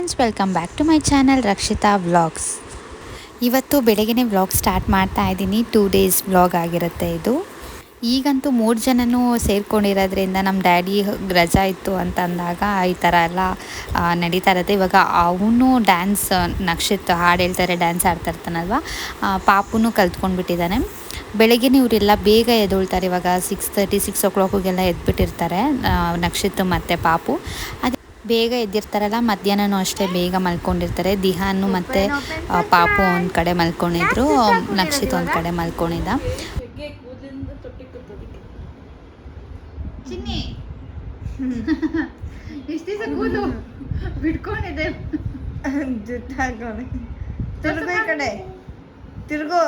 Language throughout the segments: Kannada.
Friends, welcome back to my channel Rakshita vlogs. ಇವತ್ತು ಬೆಳಗ್ಗೆ ವ್ಲಾಗ್ ಸ್ಟಾರ್ಟ್ ಮಾಡ್ತಾ ಇದ್ದೀನಿ. 2 days ವ್ಲಾಗ್ ಆಗಿರುತ್ತೆ ಇದು. ಈಗಂತೂ 3 ಜನನೂ ಸೇರ್ಕೊಂಡಿರೋದ್ರಿಂದ ನಮ್ಮ ಡ್ಯಾಡಿ ರಜಾ ಇತ್ತು ಅಂತ ಅಂದಾಗ ಈ ಥರ ಎಲ್ಲ ನಡೀತಾ ಇರುತ್ತೆ. ಇವಾಗ ಅವನು ಡ್ಯಾನ್ಸ್ ನಕ್ಷತ್ರ ಹಾಡು ಹೇಳ್ತಾರೆ, ಡ್ಯಾನ್ಸ್ ಆಡ್ತಾ ಇರ್ತಾನಲ್ವ, ಪಾಪುನು ಕಲ್ತ್ಕೊಂಡ್ಬಿಟ್ಟಿದ್ದಾನೆ. ಬೆಳಗ್ಗೆ ಇವರೆಲ್ಲ ಬೇಗ ಎದ್ದೇಳ್ತಾರೆ. ಇವಾಗ 6:30 6 o'clockಗೆಲ್ಲ ಎದ್ಬಿಟ್ಟಿರ್ತಾರೆ ನಕ್ಷತ್ರ ಮತ್ತು ಪಾಪು. ಅದೇ ಬೇಗ ಎದ್ದಿರ್ತಾರಲ್ಲ, ಮಧ್ಯಾಹ್ನನೂ ಅಷ್ಟೇ ಬೇಗ ಮಲ್ಕೊಂಡಿರ್ತಾರೆ. ದಿಹಾನು ಮತ್ತು ಪಾಪು ಒಂದು ಕಡೆ ಮಲ್ಕೊಂಡಿದ್ರು, ನಕ್ಷತ್ರ ಒಂದು ಕಡೆ ಮಲ್ಕೊಂಡಿದ್ದ. ಚಿನ್ನಿ ಇಷ್ಟು ದಿವಸ ಕೂದು ಬಿಟ್ಕೊಂಡಿದ್ದೆ, ತಿರ್ಗೋ ಈ ಕಡೆ ತಿರ್ಗೋ.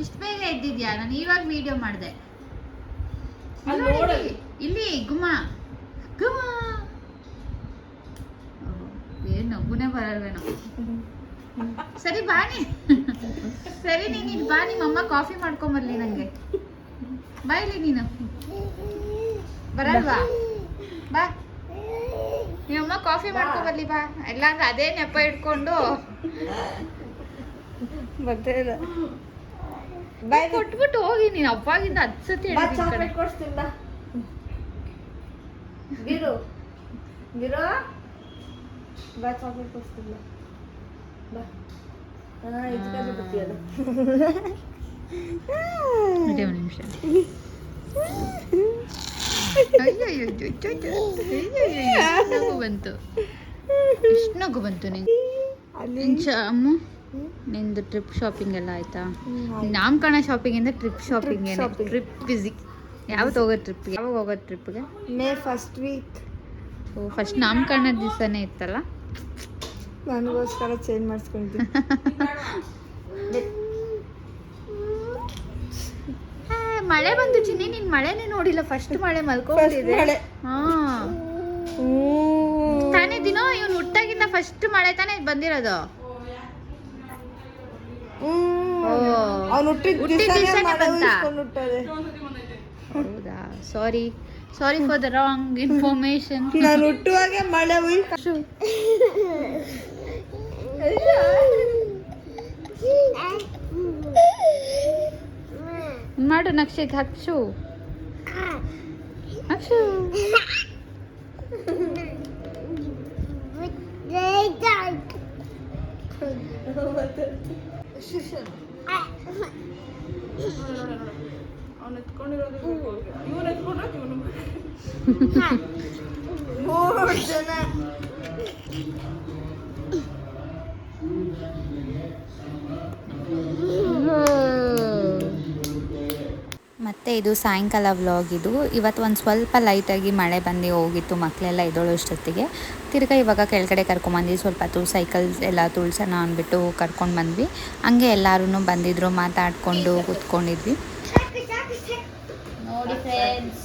ಇಷ್ಟು ಬೇಗ ಎದ್ದಿದ್ಯಾ? ನಾನು ಇವಾಗ ವಿಡಿಯೋ ಮಾಡಿದೆ. ಇಲ್ಲಿ ಗುಮ್ಮ ಗುಮ್ಮ, ಏನು ನಗುನೇ ಬರಲ್ವೇನೋ. ಸರಿ ಬಾನಿ, ಸರಿ ನೀನು ಬಾ, ನಿಮ್ಮಮ್ಮ ಕಾಫಿ ಮಾಡ್ಕೊಂಬರ್ಲಿ ನನಗೆ. ಬಾ ಇಲ್ಲಿ, ನೀನು ಬರಲ್ವಾ? ಬಾ, ನಿಮ್ಮಮ್ಮ ಕಾಫಿ ಮಾಡ್ಕೊಂಬರ್ಲಿ ಬಾ. ಇಲ್ಲಾಂದ್ರೆ ಅದೇ ನೆಪ ಇಟ್ಕೊಂಡು ಬರ್ತಾ ಇಲ್ಲ. ಬಾಯ್ ಕೊಟ್ಬಿಟ್ಟು ಹೋಗಿ. ನೀನು ಅಪ್ಪಾಗಿಂದ 10 ಸತಿ ಕೊಡ್ಸ್ತಿಲ್ಲ. ಬಿರು ಬಿರು ಬಾ, ಚಾಕ್ಲೇಟ್ ಕೊಡ್ಸ್ತಿಲ್ಲ. ಬಾ, ಇದಕ್ಕೆ ಬರ್ತೀಯಲ್ಲ. ಒಂದು ನಿಮಿಷ. ನಗು ಬಂತು, ಎಷ್ಟು ನಗು ಬಂತು ನಿಂಗೆ. ಅಮ್ಮ, ನಿಂದು ಟ್ರಿಪ್ ಶಾಪಿಂಗ್ ಎಲ್ಲ ಆಯ್ತಾ? ನಾಮಕರಣ ಶಾಪಿಂಗ್ ಇಂದ ಟ್ರಿಪ್ ಶಾಪಿಂಗ್, ಟ್ರಿಪ್ ಬಿಸಿ. ಯಾವತ್ತು ಹೋಗೋದು ಟ್ರಿಪ್ಗೆ? ಯಾವಾಗ ಹೋಗೋದು ಟ್ರಿಪ್ಗೆ? May first week. ಓ, ಫಸ್ಟ್ ನಾಮಕರಣ ದಿವಸನೇ ಇತ್ತಲ್ಲ. ನನಗೋಸ್ಕರ ಚೇಂಜ್ ಮಾಡಿಸ್ಕೊಂಡಿದ್ದೀನಿ. ಮಳೆ ಬಂತು ಚಿನ್ನಿ, ನೀನ್ ಮಳೆನೇ ನೋಡಿಲ್ಲ. ಫಸ್ಟ್ ಮಳೆ ಮಲ್ಕೊಂಡಿದೆ. ಹಾ ತಾನೇ ದಿನ ಇವನು ಹುಟ್ಟಾಗಿಂದ ಫಸ್ಟ್ ಮಳೆ ತಾನೇ ಬಂದಿರೋದು. ಅವ್ನು ಹುಟ್ಟಿದ ದಿವಸನೇ ಬಂತ. ಹೌದಾ? Sorry for the wrong information. ನಾನು ಹುಟ್ಟುವಾಗೆ ಮಳೆ ಮಾಡು ನಕ್ಷತ್ರ, ಹಚ್ಚು ಹಚ್ಚು. ಅವ್ನು ಎತ್ಕೊಂಡಿರೋದು ಇವನು ಎತ್ಕೊಂಡ್ರೆ ಇವನು 3 ಜನ. ಮತ್ತು ಇದು ಸಾಯಂಕಾಲ ವ್ಲಾಗ್. ಇದು ಇವತ್ತು ಒಂದು ಸ್ವಲ್ಪ ಲೈಟಾಗಿ ಮಳೆ ಬಂದು ಹೋಗಿತ್ತು, ಮಕ್ಕಳೆಲ್ಲ ಎದ್ದೋಳೋಷ್ಟೊತ್ತಿಗೆ. ತಿರ್ಗಾ ಇವಾಗ ಕೆಳಗಡೆ ಕರ್ಕೊಂಬಂದ್ವಿ. ಸ್ವಲ್ಪ ಸೈಕಲ್ ಎಲ್ಲ ತುಳ್ಸೋಣ ಅಂದ್ಬಿಟ್ಟು ಕರ್ಕೊಂಡು ಬಂದ್ವಿ. ಹಂಗೆ ಎಲ್ಲರೂ ಬಂದಿದ್ರು, ಮಾತಾಡಿಕೊಂಡು ಕೂತ್ಕೊಂಡಿದ್ವಿ. ನೋಡಿ ಫ್ರೆಂಡ್ಸ್,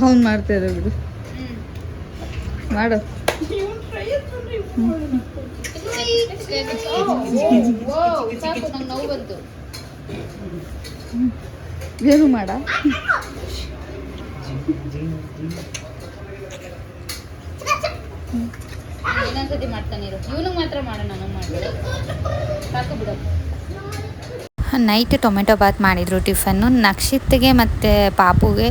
ಅವ್ನು ಮಾಡ್ತಾ ಇರೋ ಬಿಡು, ಮಾಡು. ನೋವು ಬಂತು. ಏನು ಮಾಡ? ಇನ್ನೊಂದ್ಸತಿ ಮಾಡ್ತಾನೆ ಇರು. ಇವನಿಗೆ ಮಾತ್ರ ಮಾಡು, ನಾನು ಮಾಡ್ಬೇಡ. ಸಾಕು ಬಿಡು. ನೈಟ್ ಟೊಮೆಟೊ ಬಾತ್ ಮಾಡಿದರು ಟಿಫನ್ನು. ನಕ್ಷತ್ರಿಗೆ ಮತ್ತು ಪಾಪುಗೆ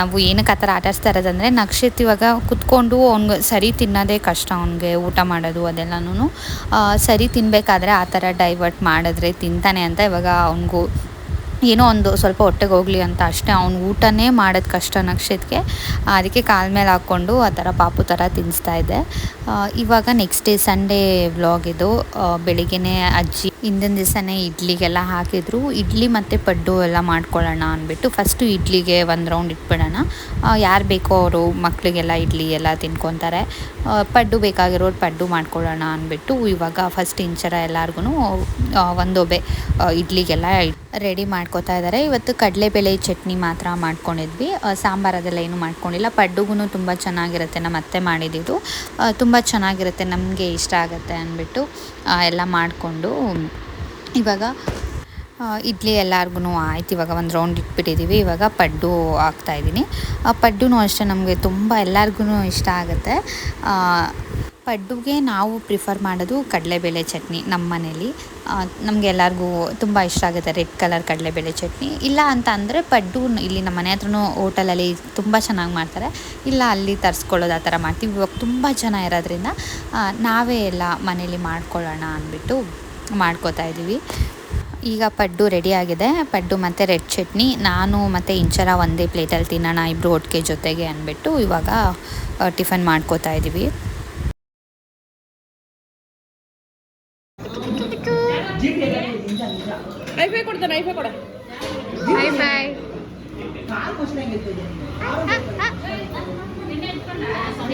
ನಾವು ಏನಕ್ಕೆ ಆ ಥರ ಆಟಾಡಿಸ್ತಾ ಇರೋದಂದರೆ, ನಕ್ಷತ್ ಇವಾಗ ಕುತ್ಕೊಂಡು ಅವ್ನಿಗೆ ಸರಿ ತಿನ್ನೋದೇ ಕಷ್ಟ. ಅವ್ನಿಗೆ ಊಟ ಮಾಡೋದು ಅದೆಲ್ಲನೂ ಸರಿ ತಿನ್ನಬೇಕಾದ್ರೆ ಆ ಥರ ಡೈವರ್ಟ್ ಮಾಡಿದ್ರೆ ತಿಂತಾನೆ ಅಂತ ಇವಾಗ ಅವ್ನಿಗೂ ಏನೋ ಒಂದು ಸ್ವಲ್ಪ ಹೊಟ್ಟೆಗೆ ಹೋಗಲಿ ಅಂತ ಅಷ್ಟೇ. ಅವ್ನು ಊಟನೇ ಮಾಡೋದು ಕಷ್ಟ ನಕ್ಷತ್ರಿಗೆ. ಅದಕ್ಕೆ ಕಾಲ ಮೇಲೆ ಹಾಕ್ಕೊಂಡು ಆ ಥರ ಪಾಪು ಥರ ತಿನ್ನಿಸ್ತಾ ಇದ್ದೆ. ಇವಾಗ ನೆಕ್ಸ್ಟ್ ಡೇ ಸಂಡೇ ವ್ಲಾಗ್ ಇದು. ಬೆಳಿಗ್ಗೆ ಅಜ್ಜಿ ಹಿಂದಿನ ದಿವಸನೇ ಇಡ್ಲಿಗೆಲ್ಲ ಹಾಕಿದ್ರು. ಇಡ್ಲಿ ಮತ್ತು ಪಡ್ಡು ಎಲ್ಲ ಮಾಡ್ಕೊಳ್ಳೋಣ ಅಂದ್ಬಿಟ್ಟು ಫಸ್ಟು ಇಡ್ಲಿಗೆ ಒಂದು ರೌಂಡ್ ಇಟ್ಬಿಡೋಣ. ಯಾರು ಬೇಕೋ ಅವರು ಮಕ್ಕಳಿಗೆಲ್ಲ ಇಡ್ಲಿ ಎಲ್ಲ ತಿನ್ಕೊತಾರೆ. ಪಡ್ಡು ಬೇಕಾಗಿರೋರು ಪಡ್ಡು ಮಾಡ್ಕೊಳ್ಳೋಣ ಅಂದ್ಬಿಟ್ಟು ಇವಾಗ ಫಸ್ಟ್ ಇಂಚರ ಎಲ್ಲರಿಗೂ ಒಂದೊಬ್ಬೆ ಇಡ್ಲಿಗೆಲ್ಲ ರೆಡಿ ಮಾಡ್ಕೋತಾ ಇದ್ದಾರೆ. ಇವತ್ತು ಕಡಲೆಬೇಳೆ ಚಟ್ನಿ ಮಾತ್ರ ಮಾಡ್ಕೊಂಡಿದ್ವಿ. ಸಾಂಬಾರು ಅದೆಲ್ಲ ಏನೂ ಮಾಡ್ಕೊಂಡಿಲ್ಲ. ಪಡ್ಡುಗೂ ತುಂಬ ಚೆನ್ನಾಗಿರುತ್ತೆ, ನಮ್ಮ ಅತ್ತೆ ಮಾಡಿದ್ದು ತುಂಬ ಚೆನ್ನಾಗಿರುತ್ತೆ, ನಮಗೆ ಇಷ್ಟ ಆಗುತ್ತೆ ಅಂದ್ಬಿಟ್ಟು ಎಲ್ಲ ಮಾಡಿಕೊಂಡು ಇವಾಗ ಇಡ್ಲಿ ಎಲ್ಲರಿಗೂ ಆಯ್ತು. ಇವಾಗ ಒಂದು ರೌಂಡ್ ಇಟ್ಬಿಟ್ಟಿದ್ದೀವಿ. ಇವಾಗ ಪಡ್ಡು ಹಾಕ್ತಾಯಿದ್ದೀನಿ. ಪಡ್ಡು ಅಷ್ಟೇ ನಮಗೆ ತುಂಬ ಎಲ್ಲರಿಗೂ ಇಷ್ಟ ಆಗುತ್ತೆ. ಪಡ್ಡುಗೆ ನಾವು ಪ್ರಿಫರ್ ಮಾಡೋದು ಕಡಲೆಬೇಳೆ ಚಟ್ನಿ ನಮ್ಮ ಮನೇಲಿ. ನಮಗೆ ಎಲ್ಲರಿಗೂ ತುಂಬ ಇಷ್ಟ ಆಗುತ್ತೆ ರೆಡ್ ಕಲರ್ ಕಡಲೆಬೇಳೆ ಚಟ್ನಿ. ಇಲ್ಲ ಅಂತ ಅಂದರೆ ಪಡ್ಡು ಇಲ್ಲಿ ನಮ್ಮ ಮನೆ ಹತ್ರನೂ ಹೋಟೆಲಲ್ಲಿ ತುಂಬ ಚೆನ್ನಾಗಿ ಮಾಡ್ತಾರೆ. ಇಲ್ಲ ಅಲ್ಲಿ ತರಿಸ್ಕೊಳ್ಳೋದು ಆ ಥರ ಮಾಡ್ತೀವಿ. ಇವಾಗ ತುಂಬ ಜನ ಇರೋದ್ರಿಂದ ನಾವೇ ಎಲ್ಲ ಮನೇಲಿ ಮಾಡ್ಕೊಳ್ಳೋಣ ಅಂದ್ಬಿಟ್ಟು ಮಾಡ್ಕೋತಾ ಇದ್ದೀವಿ. ಈಗ ಪಡ್ಡು ರೆಡಿಯಾಗಿದೆ. ಪಡ್ಡು ಮತ್ತು ರೆಡ್ ಚಟ್ನಿ ನಾನು ಮತ್ತು ಇಂಚರ ಒಂದೇ ಪ್ಲೇಟಲ್ಲಿ ತಿನ್ನೋಣ ಇಬ್ಬರು ಒಟ್ಟಿಗೆ ಜೊತೆಗೆ ಅಂದ್ಬಿಟ್ಟು ಇವಾಗ ಟಿಫನ್ ಮಾಡ್ಕೋತಾ ಇದ್ದೀವಿ. ಐಫೈ ಕೊಡ್ತಾನೆ, ಐಫೈ ಕೊಡ.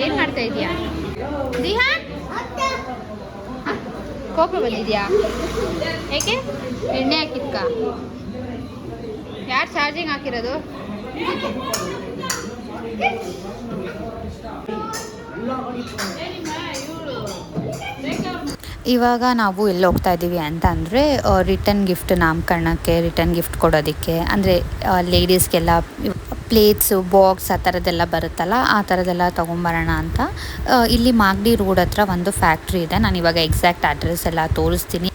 ಏನು ಮಾಡ್ತಾ ಇದೀಯಾ ದಿಹಾನ್? ಕೋಪ ಬಂದಿದ್ಯಾ? ಏಕೆ? ಎಣ್ಣೆ ಹಾಕಿದ್ಕ? ಯಾರು ಚಾರ್ಜಿಂಗ್ ಹಾಕಿರೋದು? ಇವಾಗ ನಾವು ಎಲ್ಲಿ ಹೋಗ್ತಾ ಇದ್ದೀವಿ ಅಂತ ಅಂದರೆ ರಿಟರ್ನ್ ಗಿಫ್ಟ್ ನಾಮಕರಣಕ್ಕೆ ರಿಟರ್ನ್ ಗಿಫ್ಟ್ ಕೊಡೋದಕ್ಕೆ. ಅಂದರೆ ಲೇಡೀಸ್ಗೆಲ್ಲ ಪ್ಲೇಟ್ಸು ಬಾಕ್ಸ್ ಆ ಥರದ್ದೆಲ್ಲ ಬರುತ್ತಲ್ಲ, ಆ ಥರದ್ದೆಲ್ಲ ತೊಗೊಂಬರೋಣ ಅಂತ. ಇಲ್ಲಿ ಮಾಗಡಿ ರೋಡ್ ಹತ್ರ ಒಂದು ಫ್ಯಾಕ್ಟ್ರಿ ಇದೆ. ನಾನು ಇವಾಗ ಎಕ್ಸಾಕ್ಟ್ ಅಡ್ರೆಸ್ ಎಲ್ಲ ತೋರಿಸ್ತೀನಿ.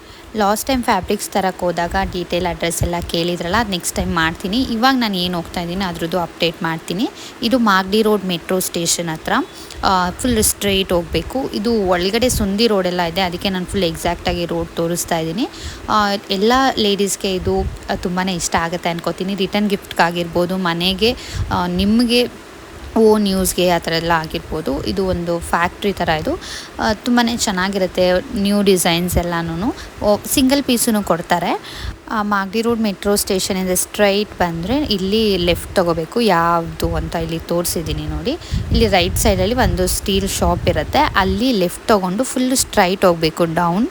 ಲಾಸ್ಟ್ ಟೈಮ್ ಫ್ಯಾಬ್ರಿಕ್ಸ್ ತರಕ್ಕೆ ಹೋದಾಗ ಡೀಟೇಲ್ ಅಡ್ರೆಸ್ ಎಲ್ಲ ಕೇಳಿದ್ರಲ್ಲ, ಅದು ನೆಕ್ಸ್ಟ್ ಟೈಮ್ ಮಾಡ್ತೀನಿ. ಇವಾಗ ನಾನು ಏನು ಹೋಗ್ತಾ ಇದ್ದೀನಿ ಅದ್ರದ್ದು ಅಪ್ಡೇಟ್ ಮಾಡ್ತೀನಿ. ಇದು ಮಾಗಡಿ ರೋಡ್ ಮೆಟ್ರೋ ಸ್ಟೇಷನ್ ಹತ್ರ ಫುಲ್ ಸ್ಟ್ರೈಟ್ ಹೋಗಬೇಕು. ಇದು ಒಳಗಡೆ ಸುಂದಿ ರೋಡೆಲ್ಲ ಇದೆ, ಅದಕ್ಕೆ ನಾನು ಫುಲ್ ಎಕ್ಸಾಕ್ಟಾಗಿ ರೋಡ್ ತೋರಿಸ್ತಾ ಇದ್ದೀನಿ. ಎಲ್ಲ ಲೇಡೀಸ್ಗೆ ಇದು ತುಂಬಾ ಇಷ್ಟ ಆಗುತ್ತೆ ಅನ್ಕೋತೀನಿ. ರಿಟರ್ನ್ ಗಿಫ್ಟ್ಗಾಗಿರ್ಬೋದು, ಮನೆಗೆ ನಿಮಗೆ ಓನ್ ಯೂಸ್ಗೆ ಆ ಥರ ಎಲ್ಲ ಆಗಿರ್ಬೋದು. ಇದು ಒಂದು ಫ್ಯಾಕ್ಟ್ರಿ ಥರ ಇದು ತುಂಬಾ ಚೆನ್ನಾಗಿರುತ್ತೆ. ನ್ಯೂ ಡಿಸೈನ್ಸ್ ಎಲ್ಲನೂ ಸಿಂಗಲ್ ಪೀಸೂ ಕೊಡ್ತಾರೆ. ಮಾಗಡಿ ರೋಡ್ ಮೆಟ್ರೋ ಸ್ಟೇಷನಿಂದ ಸ್ಟ್ರೈಟ್ ಬಂದರೆ ಇಲ್ಲಿ ಲೆಫ್ಟ್ ತೊಗೋಬೇಕು. ಯಾವುದು ಅಂತ ಇಲ್ಲಿ ತೋರಿಸಿದ್ದೀನಿ ನೋಡಿ. ಇಲ್ಲಿ ರೈಟ್ ಸೈಡಲ್ಲಿ ಒಂದು ಸ್ಟೀಲ್ ಶಾಪ್ ಇರುತ್ತೆ, ಅಲ್ಲಿ ಲೆಫ್ಟ್ ತೊಗೊಂಡು ಫುಲ್ಲು ಸ್ಟ್ರೈಟ್ ಹೋಗಬೇಕು ಡೌನ್.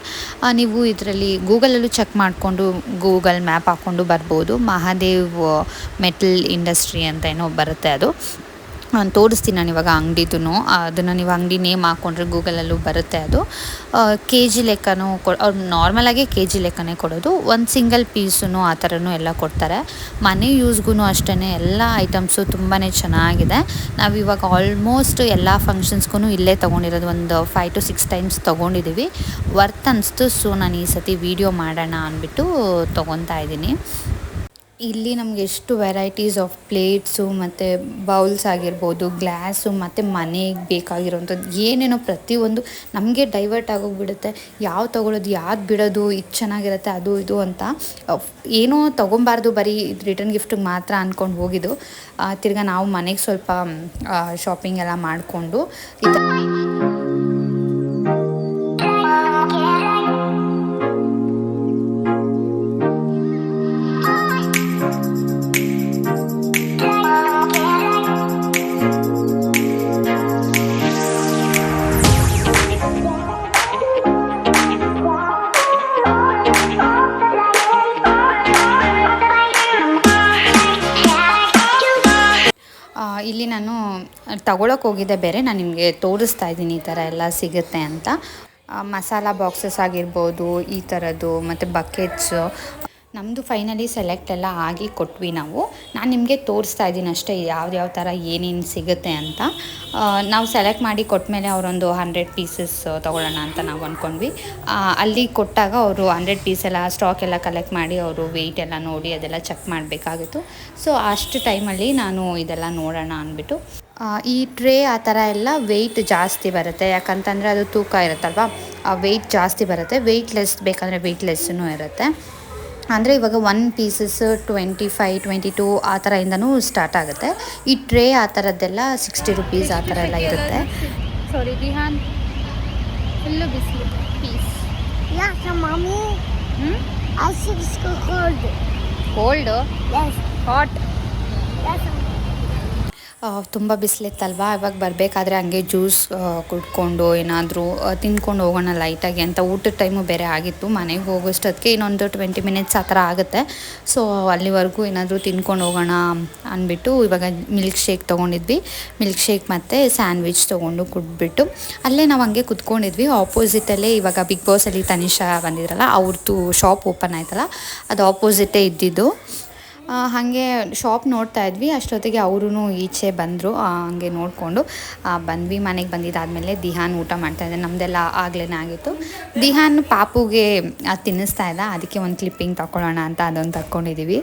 ನೀವು ಇದರಲ್ಲಿ ಗೂಗಲಲ್ಲೂ ಚೆಕ್ ಮಾಡಿಕೊಂಡು ಗೂಗಲ್ ಮ್ಯಾಪ್ ಹಾಕ್ಕೊಂಡು ಬರ್ಬೋದು. ಮಹಾದೇವ್ ಮೆಟಲ್ ಇಂಡಸ್ಟ್ರಿ ಅಂತ ಏನೋ ಬರುತ್ತೆ. ಅದು ನಾನು ತೋರಿಸ್ತೀನಿ. ನಾನು ಇವಾಗ ಅಂಗಡಿದೂ ಅದನ್ನು ನೀವು ಅಂಗಡಿ ನೇಮ್ ಹಾಕ್ಕೊಂಡ್ರೆ ಗೂಗಲಲ್ಲೂ ಬರುತ್ತೆ. ಅದು ಕೆ ಜಿ ಲೆಕ್ಕನೂ ಅವ್ರು ನಾರ್ಮಲಾಗಿ ಕೆ ಜಿ ಲೆಕ್ಕನೇ ಕೊಡೋದು. ಒಂದು ಸಿಂಗಲ್ ಪೀಸೂ ಆ ಥರನೂ ಎಲ್ಲ ಕೊಡ್ತಾರೆ. ಮನೆ ಯೂಸ್ಗೂ ಅಷ್ಟೇ ಎಲ್ಲ ಐಟಮ್ಸು ತುಂಬಾ ಚೆನ್ನಾಗಿದೆ. ನಾವು ಇವಾಗ ಆಲ್ಮೋಸ್ಟ್ ಎಲ್ಲ ಫಂಕ್ಷನ್ಸ್ಗೂ ಇಲ್ಲೇ ತೊಗೊಂಡಿರೋದು. ಒಂದು 5 to 6 ಟೈಮ್ಸ್ ತೊಗೊಂಡಿದ್ದೀವಿ. ವರ್ತ್ ಅನಿಸ್ತು. ಸೊ ನಾನು ಈ ಸತಿ ವೀಡಿಯೋ ಮಾಡೋಣ ಅಂದ್ಬಿಟ್ಟು ತೊಗೊತಾ ಇದ್ದೀನಿ. ಇಲ್ಲಿ ನಮಗೆ ಎಷ್ಟು ವೆರೈಟೀಸ್ ಆಫ್ ಪ್ಲೇಟ್ಸು ಮತ್ತು ಬೌಲ್ಸ್ ಆಗಿರ್ಬೋದು, ಗ್ಲಾಸು ಮತ್ತು ಮನೆಗೆ ಬೇಕಾಗಿರೋವಂಥದ್ದು ಏನೇನೋ ಪ್ರತಿಯೊಂದು ನಮಗೆ ಡೈವರ್ಟ್ ಆಗೋಗ್ಬಿಡುತ್ತೆ. ಯಾವ್ದು ತೊಗೊಳೋದು ಯಾವ್ದು ಬಿಡೋದು, ಇದು ಚೆನ್ನಾಗಿರುತ್ತೆ ಅದು ಇದು ಅಂತ ಏನೋ ತೊಗೊಬಾರ್ದು, ಬರೀ ರಿಟರ್ನ್ ಗಿಫ್ಟಿಗೆ ಮಾತ್ರ ಅಂದ್ಕೊಂಡು ಹೋಗಿದ್ದು. ತಿರ್ಗಿ ನಾವು ಮನೆಗೆ ಸ್ವಲ್ಪ ಶಾಪಿಂಗ್ ಎಲ್ಲ ಮಾಡಿಕೊಂಡು ಇಲ್ಲಿ ನಾನು ತಗೊಳಕ್ಕೆ ಹೋಗಿದ್ದೆ ಬೇರೆ. ನಾನು ನಿಮಗೆ ತೋರಿಸ್ತಾ ಇದ್ದೀನಿ ಈ ಥರ ಎಲ್ಲ ಸಿಗುತ್ತೆ ಅಂತ. ಮಸಾಲ ಬಾಕ್ಸಸ್ ಆಗಿರ್ಬೋದು ಈ ಥರದ್ದು, ಮತ್ತು ಬಕೆಟ್ಸು. ನಮ್ಮದು ಫೈನಲಿ ಸೆಲೆಕ್ಟ್ ಎಲ್ಲ ಆಗಿ ಕೊಟ್ವಿ ನಾವು. ನಾನು ನಿಮಗೆ ತೋರಿಸ್ತಾ ಇದ್ದೀನಿ ಅಷ್ಟೇ ಯಾವ್ಯಾವ ಥರ ಏನೇನು ಸಿಗುತ್ತೆ ಅಂತ. ನಾವು ಸೆಲೆಕ್ಟ್ ಮಾಡಿ ಕೊಟ್ಟಮೇಲೆ ಅವರೊಂದು 100 ಪೀಸಸ್ ತೊಗೊಳ್ಳೋಣ ಅಂತ ನಾವು ಅಂದ್ಕೊಂಡ್ವಿ. ಅಲ್ಲಿ ಕೊಟ್ಟಾಗ ಅವರು 100 ಪೀಸೆಲ್ಲ ಸ್ಟಾಕ್ ಎಲ್ಲ ಕಲೆಕ್ಟ್ ಮಾಡಿ ಅವರು ವೆಯ್ಟ್ ಎಲ್ಲ ನೋಡಿ ಅದೆಲ್ಲ ಚೆಕ್ ಮಾಡಬೇಕಾಗಿತ್ತು. ಸೊ ಅಷ್ಟು ಟೈಮಲ್ಲಿ ನಾನು ಇದೆಲ್ಲ ನೋಡೋಣ ಅಂದ್ಬಿಟ್ಟು ಈ ಟ್ರೇ ಆ ಥರ ಎಲ್ಲ ವೆಯ್ಟ್ ಜಾಸ್ತಿ ಬರುತ್ತೆ. ಯಾಕಂತಂದರೆ ಅದು ತೂಕ ಇರುತ್ತಲ್ವ, ವೆಯ್ಟ್ ಜಾಸ್ತಿ ಬರುತ್ತೆ. ವೆಯ್ಟ್ಲೆಸ್ ಬೇಕಂದರೆ ವೆಯ್ಟ್ಲೆಸ್ಸೂ ಇರುತ್ತೆ. ಅಂದರೆ ಇವಾಗ 1 ಪೀಸಸ್ 25, 22 ಆ ಥರದಿಂದನೂ ಸ್ಟಾರ್ಟ್ ಆಗುತ್ತೆ. ಈ ಟ್ರೇ ಆ ಥರದ್ದೆಲ್ಲ 60 ರೂಪೀಸ್ ಆ ಥರ ಎಲ್ಲ ಇರುತ್ತೆ. ಸಾರಿ ದಿಹಾನ್, ಫುಲ್ಲು ಬಿಸಿಲು ಪೀಸ್. Mommy, I think it's cold. Cold? Yes. Hot? Yes. ತುಂಬ ಬಿಸಿಲಿತ್ತಲ್ವ, ಇವಾಗ ಬರಬೇಕಾದ್ರೆ ಹಂಗೆ ಜ್ಯೂಸ್ ಕುಡ್ಕೊಂಡು ಏನಾದರೂ ತಿಂದ್ಕೊಂಡು ಹೋಗೋಣ ಲೈಟಾಗಿ ಅಂತ. ಊಟದ ಟೈಮು ಬೇರೆ ಆಗಿತ್ತು. ಮನೆಗೆ ಹೋಗೋಷ್ಟೊತ್ತಿಗೆ ಇನ್ನೊಂದು 20 ಮಿನಿಟ್ಸ್ ಆ ಥರ ಆಗುತ್ತೆ. ಸೊ ಅಲ್ಲಿವರೆಗೂ ಏನಾದರೂ ತಿಂದ್ಕೊಂಡು ಹೋಗೋಣ ಅಂದ್ಬಿಟ್ಟು ಇವಾಗ ಮಿಲ್ಕ್ ಶೇಕ್ ತೊಗೊಂಡಿದ್ವಿ. ಮಿಲ್ಕ್ ಶೇಕ್ ಮತ್ತು ಸ್ಯಾಂಡ್ವಿಚ್ ತೊಗೊಂಡು ಕುಡ್ಬಿಟ್ಟು ಅಲ್ಲೇ ನಾವು ಹಂಗೆ ಕುತ್ಕೊಂಡಿದ್ವಿ. ಆಪೋಸಿಟಲ್ಲೇ ಇವಾಗ ಬಿಗ್ ಬಾಸಲ್ಲಿ ತನಿಷಾ ಬಂದಿದ್ರಲ್ಲ, ಅವ್ರದ್ದು ಶಾಪ್ ಓಪನ್ ಆಯ್ತಲ್ಲ, ಅದು ಆಪೋಸಿಟೇ ಇದ್ದಿದ್ದು. ಹಾಗೆ ಶಾಪ್ ನೋಡ್ತಾ ಇದ್ವಿ. ಅಷ್ಟೊತ್ತಿಗೆ ಅವರೂ ಈಚೆ ಬಂದರು. ಹಂಗೆ ನೋಡಿಕೊಂಡು ಬಂದ್ವಿ. ಮನೆಗೆ ಬಂದಿದ್ದಾದಮೇಲೆ ದಿಹಾನ್ ಊಟ ಮಾಡ್ತಾಯಿದ್ದೆ. ನಮ್ಮದೆಲ್ಲ ಆಗಲೇ ಆಗಿತ್ತು. ದಿಹಾನ್ ಪಾಪುಗೆ ತಿನ್ನಿಸ್ತಾ ಇದ್ದ, ಅದಕ್ಕೆ ಒಂದು ಕ್ಲಿಪ್ಪಿಂಗ್ ತಗೊಳ್ಳೋಣ ಅಂತ ಅದೊಂದು ತಕ್ಕೊಂಡಿದ್ದೀವಿ.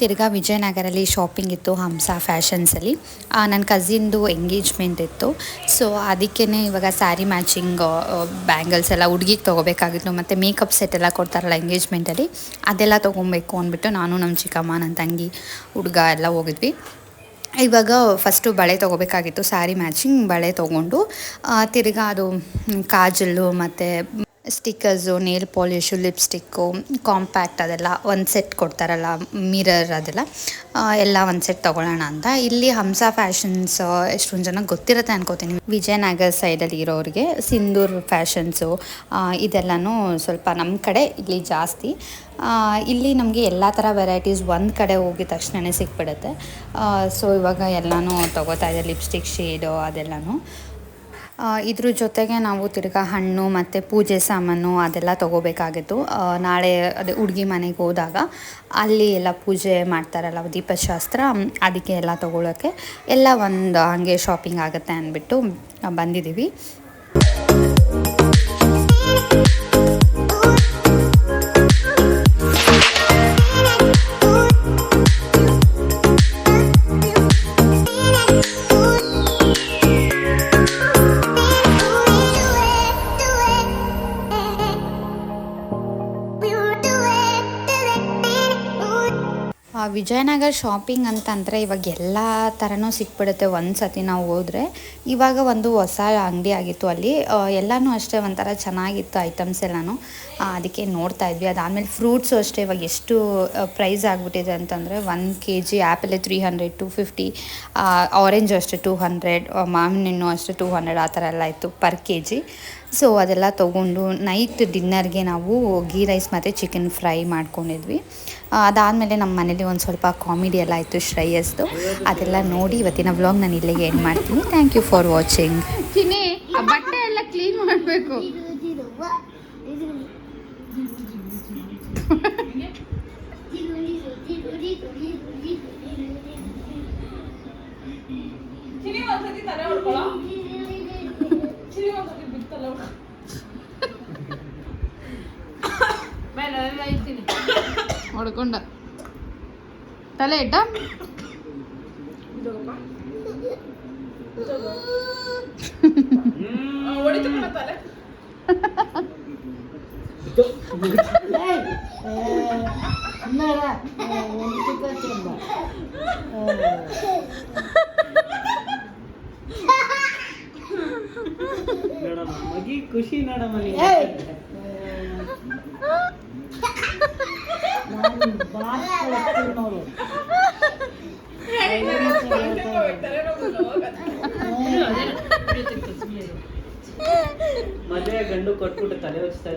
ತಿರ್ಗಾ ವಿಜಯನಗರಲ್ಲಿ ಶಾಪಿಂಗ್ ಇತ್ತು, ಹಂಸ ಫ್ಯಾಷನ್ಸಲ್ಲಿ. ನನ್ನ ಕಸಿನ್ದು ಎಂಗೇಜ್ಮೆಂಟ್ ಇತ್ತು. ಸೊ ಅದಕ್ಕೇ ಇವಾಗ ಸ್ಯಾರಿ ಮ್ಯಾಚಿಂಗ್ ಬ್ಯಾಂಗಲ್ಸ್ ಎಲ್ಲ ಹುಡುಗಿಗೆ ತೊಗೋಬೇಕಾಗಿತ್ತು. ಮತ್ತು ಮೇಕಪ್ ಸೆಟ್ ಎಲ್ಲ ಕೊಡ್ತಾರಲ್ಲ ಎಂಗೇಜ್ಮೆಂಟಲ್ಲಿ, ಅದೆಲ್ಲ ತೊಗೊಬೇಕು ಅಂದ್ಬಿಟ್ಟು ನಾನು ನಮ್ಮ ಚಿಕ್ಕಮ್ಮ, ನನ್ನ ತಂಗಿ, ಹುಡುಗ ಎಲ್ಲ ಹೋಗಿದ್ವಿ. ಇವಾಗ ಫಸ್ಟು ಬಳೆ ತೊಗೋಬೇಕಾಗಿತ್ತು, ಸ್ಯಾರಿ ಮ್ಯಾಚಿಂಗ್ ಬಳೆ ತೊಗೊಂಡು ತಿರ್ಗಾ ಅದು ಕಾಜಲ್ಲು ಮತ್ತು stickers, nail polish, lipstick, compact ಅದೆಲ್ಲ ಒಂದು ಸೆಟ್ ಕೊಡ್ತಾರಲ್ಲ, ಮಿರರ್ ಅದೆಲ್ಲ ಎಲ್ಲ ಒಂದು ಸೆಟ್ ತೊಗೊಳ್ಳೋಣ ಅಂತ. ಇಲ್ಲಿ ಹಂಸ ಫ್ಯಾಷನ್ಸ್ ಎಷ್ಟೊಂದು ಜನ ಗೊತ್ತಿರುತ್ತೆ ಅನ್ಕೋತೀನಿ. ವಿಜಯನಗರ ಸೈಡಲ್ಲಿ ಇರೋರಿಗೆ ಸಿಂಧೂರ್ ಫ್ಯಾಷನ್ಸು ಇದೆಲ್ಲನೂ ಸ್ವಲ್ಪ ನಮ್ಮ ಕಡೆ ಇಲ್ಲಿ ಜಾಸ್ತಿ. ಇಲ್ಲಿ ನಮಗೆ ಎಲ್ಲ ಥರ ವೆರೈಟೀಸ್ ಒಂದು ಕಡೆ ಹೋಗಿದ ತಕ್ಷಣವೇ ಸಿಕ್ಬಿಡುತ್ತೆ. ಸೊ ಇವಾಗ ಎಲ್ಲನೂ ತೊಗೋತಾ ಇದೆ, ಲಿಪ್ಸ್ಟಿಕ್ ಶೇಡು ಅದೆಲ್ಲನೂ. ಇದ್ರ ಜೊತೆಗೆ ನಾವು ತಿರ್ಗಾ ಹಣ್ಣು ಮತ್ತು ಪೂಜೆ ಸಾಮಾನು ಅದೆಲ್ಲ ತೊಗೋಬೇಕಾಗಿತ್ತು. ನಾಳೆ ಅದೇ ಹುಡುಗಿ ಮನೆಗೆ ಹೋದಾಗ ಅಲ್ಲಿ ಎಲ್ಲ ಪೂಜೆ ಮಾಡ್ತಾರಲ್ಲ, ದೀಪಶಾಸ್ತ್ರ, ಅದಕ್ಕೆ ಎಲ್ಲ ತೊಗೊಳೋಕ್ಕೆ ಎಲ್ಲ ಒಂದು ಹಾಗೆ ಶಾಪಿಂಗ್ ಆಗುತ್ತೆ ಅಂದ್ಬಿಟ್ಟು ಬಂದಿದ್ದೀವಿ. ವಿಜಯನಗರ ಶಾಪಿಂಗ್ ಅಂತಂದರೆ ಇವಾಗ ಎಲ್ಲ ಥರನೂ ಸಿಕ್ಬಿಡುತ್ತೆ ಒಂದು ಸತಿ ನಾವು ಹೋದರೆ. ಇವಾಗ ಒಂದು ಹೊಸ ಅಂಗಡಿ ಆಗಿತ್ತು ಅಲ್ಲಿ, ಎಲ್ಲನೂ ಅಷ್ಟೇ ಒಂಥರ ಚೆನ್ನಾಗಿತ್ತು ಐಟಮ್ಸ್ ಎಲ್ಲನೂ. ಅದಕ್ಕೆ ನೋಡ್ತಾ ಇದ್ವಿ. ಅದಾದಮೇಲೆ ಫ್ರೂಟ್ಸು ಅಷ್ಟೇ ಇವಾಗ ಎಷ್ಟು ಪ್ರೈಸ್ ಆಗಿಬಿಟ್ಟಿದೆ ಅಂತಂದರೆ 1 kg ಆ್ಯಪಲ್ಲೇ 300, 250, ಆರೆಂಜು ಅಷ್ಟೇ 200, ಮಾವಿನ ಹಣ್ಣು ಅಷ್ಟೇ 200, ಆ ಥರ ಎಲ್ಲ ಇತ್ತು ಪರ್ kg. ಸೊ ಅದೆಲ್ಲ ತೊಗೊಂಡು ನೈಟ್ ಡಿನ್ನರ್ಗೆ ನಾವು ಗೀ ರೈಸ್ ಮತ್ತು ಚಿಕನ್ ಫ್ರೈ ಮಾಡ್ಕೊಂಡಿದ್ವಿ. ಅದಾದಮೇಲೆ ನಮ್ಮ ಮನೇಲಿ ಒಂದು ಸ್ವಲ್ಪ ಕಾಮಿಡಿ ಎಲ್ಲ ಇತ್ತು ಶ್ರೇಯಸ್ದು. ಅದೆಲ್ಲ ನೋಡಿ ಇವತ್ತಿನ ವ್ಲಾಗ್ ನಾನು ಇಲ್ಲಿಗೆ ಎಂಡ್ ಮಾಡ್ತೀನಿ. Thank you for watching. Chinni, ಆ ಬಟ್ಟೆ ಎಲ್ಲ ಕ್ಲೀನ್ ಮಾಡಬೇಕು. ಹೊಡ್ಕೊಂಡ ತಲೆ ಇಟ್ಟ ತಲೆ ಮಗಿ ಖುಷಿ ನೋಡಮ್ಮ. ಮದುವೆ ಗಂಡು ಕೊಟ್ಬಿಟ್ಟು ತಲೆ ಹೊಚ್ತಾ